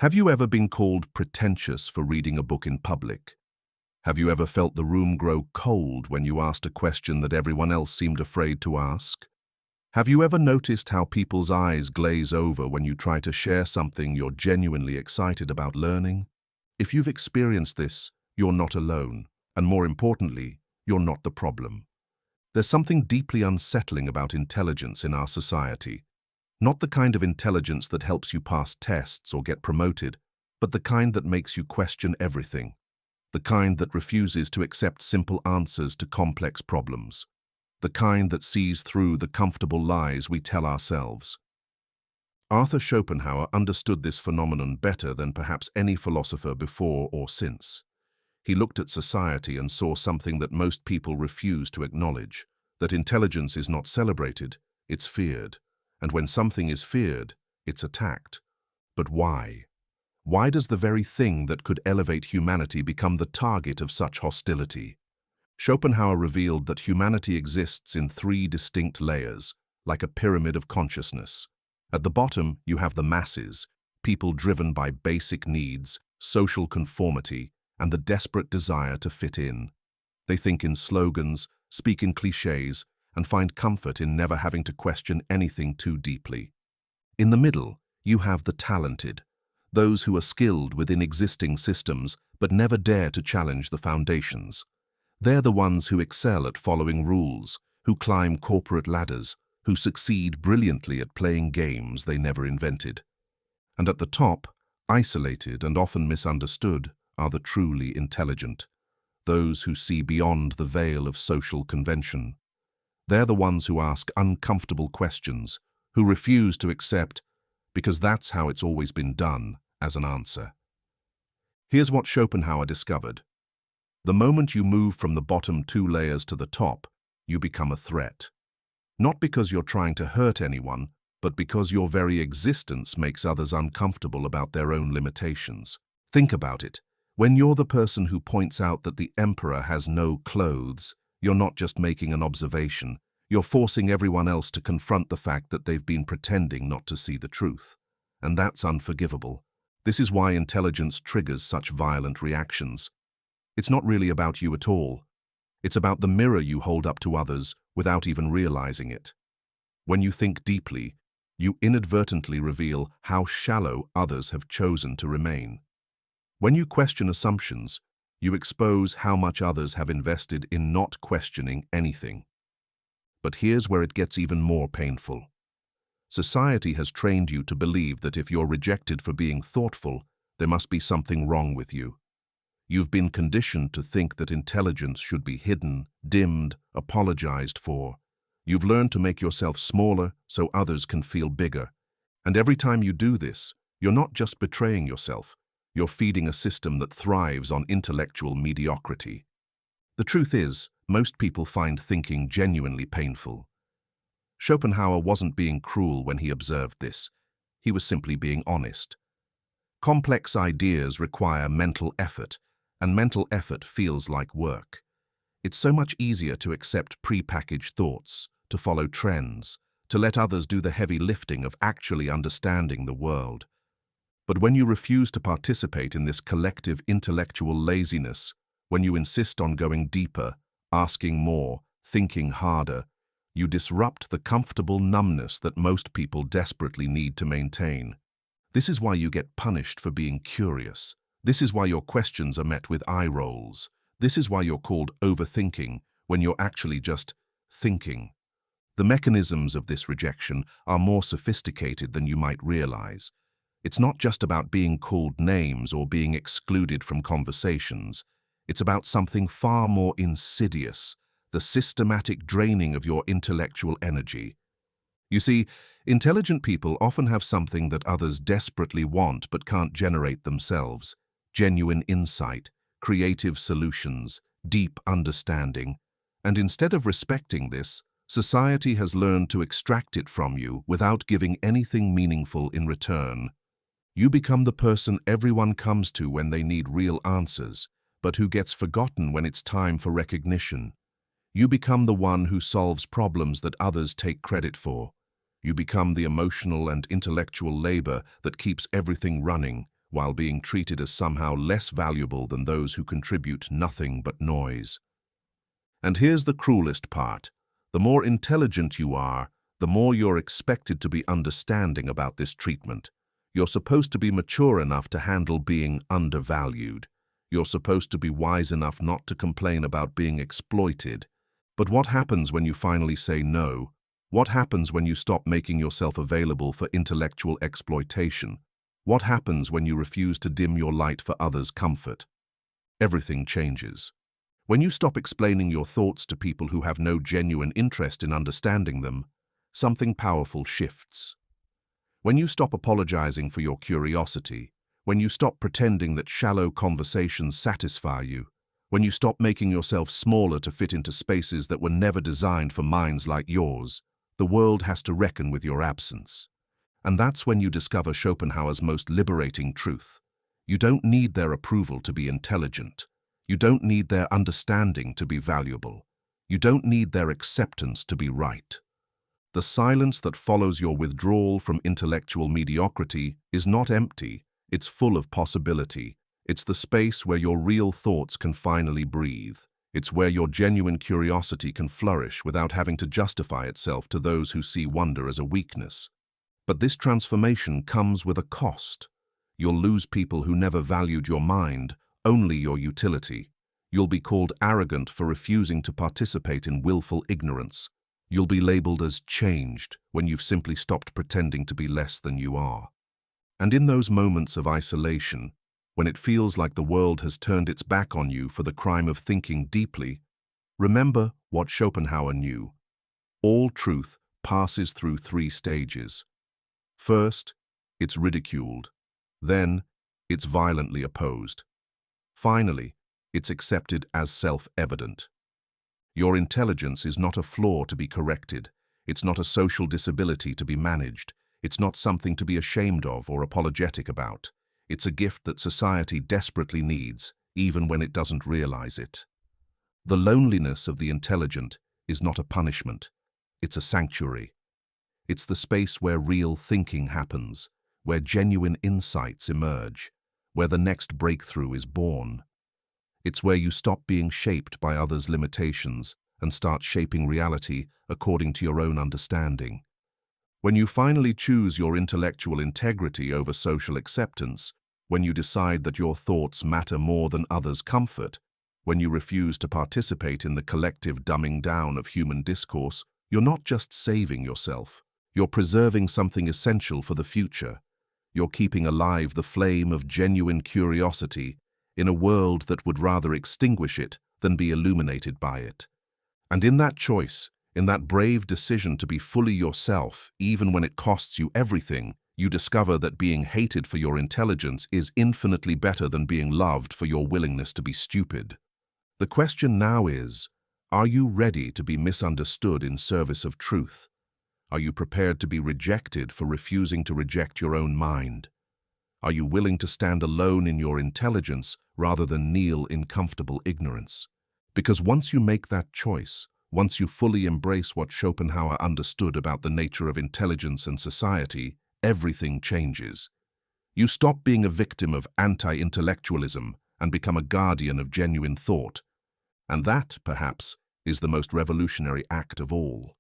Have you ever been called pretentious for reading a book in public? Have you ever felt the room grow cold when you asked a question that everyone else seemed afraid to ask? Have you ever noticed how people's eyes glaze over when you try to share something you're genuinely excited about learning? If you've experienced this, you're not alone, and more importantly, you're not the problem. There's something deeply unsettling about intelligence in our society. Not the kind of intelligence that helps you pass tests or get promoted, but the kind that makes you question everything. The kind that refuses to accept simple answers to complex problems. The kind that sees through the comfortable lies we tell ourselves. Arthur Schopenhauer understood this phenomenon better than perhaps any philosopher before or since. He looked at society and saw something that most people refuse to acknowledge, that intelligence is not celebrated, it's feared. And when something is feared, it's attacked. But why? Why does the very thing that could elevate humanity become the target of such hostility? Schopenhauer revealed that humanity exists in three distinct layers, like a pyramid of consciousness. At the bottom, you have the masses, people driven by basic needs, social conformity, and the desperate desire to fit in. They think in slogans, speak in clichés, and find comfort in never having to question anything too deeply. In the middle, you have the talented, those who are skilled within existing systems but never dare to challenge the foundations. They're the ones who excel at following rules, who climb corporate ladders, who succeed brilliantly at playing games they never invented. And at the top, isolated and often misunderstood, are the truly intelligent, those who see beyond the veil of social convention. They're the ones who ask uncomfortable questions, who refuse to accept, because that's how it's always been done, as an answer. Here's what Schopenhauer discovered. The moment you move from the bottom two layers to the top, you become a threat. Not because you're trying to hurt anyone, but because your very existence makes others uncomfortable about their own limitations. Think about it. When you're the person who points out that the emperor has no clothes, you're not just making an observation, you're forcing everyone else to confront the fact that they've been pretending not to see the truth. And that's unforgivable. This is why intelligence triggers such violent reactions. It's not really about you at all. It's about the mirror you hold up to others without even realizing it. When you think deeply, you inadvertently reveal how shallow others have chosen to remain. When you question assumptions, you expose how much others have invested in not questioning anything. But here's where it gets even more painful. Society has trained you to believe that if you're rejected for being thoughtful, there must be something wrong with you. You've been conditioned to think that intelligence should be hidden, dimmed, apologized for. You've learned to make yourself smaller so others can feel bigger. And every time you do this, you're not just betraying yourself. You're feeding a system that thrives on intellectual mediocrity. The truth is, most people find thinking genuinely painful. Schopenhauer wasn't being cruel when he observed this. He was simply being honest. Complex ideas require mental effort, and mental effort feels like work. It's so much easier to accept prepackaged thoughts, to follow trends, to let others do the heavy lifting of actually understanding the world. But when you refuse to participate in this collective intellectual laziness, when you insist on going deeper, asking more, thinking harder, you disrupt the comfortable numbness that most people desperately need to maintain. This is why you get punished for being curious. This is why your questions are met with eye rolls. This is why you're called overthinking when you're actually just thinking. The mechanisms of this rejection are more sophisticated than you might realize. It's not just about being called names or being excluded from conversations. It's about something far more insidious, the systematic draining of your intellectual energy. You see, intelligent people often have something that others desperately want but can't generate themselves: genuine insight, creative solutions, deep understanding. And instead of respecting this, society has learned to extract it from you without giving anything meaningful in return. You become the person everyone comes to when they need real answers, but who gets forgotten when it's time for recognition. You become the one who solves problems that others take credit for. You become the emotional and intellectual labor that keeps everything running, while being treated as somehow less valuable than those who contribute nothing but noise. And here's the cruelest part. The more intelligent you are, the more you're expected to be understanding about this treatment. You're supposed to be mature enough to handle being undervalued. You're supposed to be wise enough not to complain about being exploited. But what happens when you finally say no? What happens when you stop making yourself available for intellectual exploitation? What happens when you refuse to dim your light for others' comfort? Everything changes. When you stop explaining your thoughts to people who have no genuine interest in understanding them, something powerful shifts. When you stop apologizing for your curiosity, when you stop pretending that shallow conversations satisfy you, when you stop making yourself smaller to fit into spaces that were never designed for minds like yours, the world has to reckon with your absence. And that's when you discover Schopenhauer's most liberating truth. You don't need their approval to be intelligent. You don't need their understanding to be valuable. You don't need their acceptance to be right. The silence that follows your withdrawal from intellectual mediocrity is not empty, it's full of possibility. It's the space where your real thoughts can finally breathe. It's where your genuine curiosity can flourish without having to justify itself to those who see wonder as a weakness. But this transformation comes with a cost. You'll lose people who never valued your mind, only your utility. You'll be called arrogant for refusing to participate in willful ignorance. You'll be labeled as changed when you've simply stopped pretending to be less than you are. And in those moments of isolation, when it feels like the world has turned its back on you for the crime of thinking deeply, remember what Schopenhauer knew. All truth passes through 3 stages. First, it's ridiculed. Then, it's violently opposed. Finally, it's accepted as self-evident. Your intelligence is not a flaw to be corrected. It's not a social disability to be managed. It's not something to be ashamed of or apologetic about. It's a gift that society desperately needs, even when it doesn't realize it. The loneliness of the intelligent is not a punishment. It's a sanctuary. It's the space where real thinking happens, where genuine insights emerge, where the next breakthrough is born. It's where you stop being shaped by others' limitations and start shaping reality according to your own understanding. When you finally choose your intellectual integrity over social acceptance, when you decide that your thoughts matter more than others' comfort, when you refuse to participate in the collective dumbing down of human discourse, you're not just saving yourself. You're preserving something essential for the future. You're keeping alive the flame of genuine curiosity in a world that would rather extinguish it than be illuminated by it. And in that choice, in that brave decision to be fully yourself, even when it costs you everything, you discover that being hated for your intelligence is infinitely better than being loved for your willingness to be stupid. The question now is, are you ready to be misunderstood in service of truth? Are you prepared to be rejected for refusing to reject your own mind? Are you willing to stand alone in your intelligence rather than kneel in comfortable ignorance? Because once you make that choice, once you fully embrace what Schopenhauer understood about the nature of intelligence and society, everything changes. You stop being a victim of anti-intellectualism and become a guardian of genuine thought. And that, perhaps, is the most revolutionary act of all.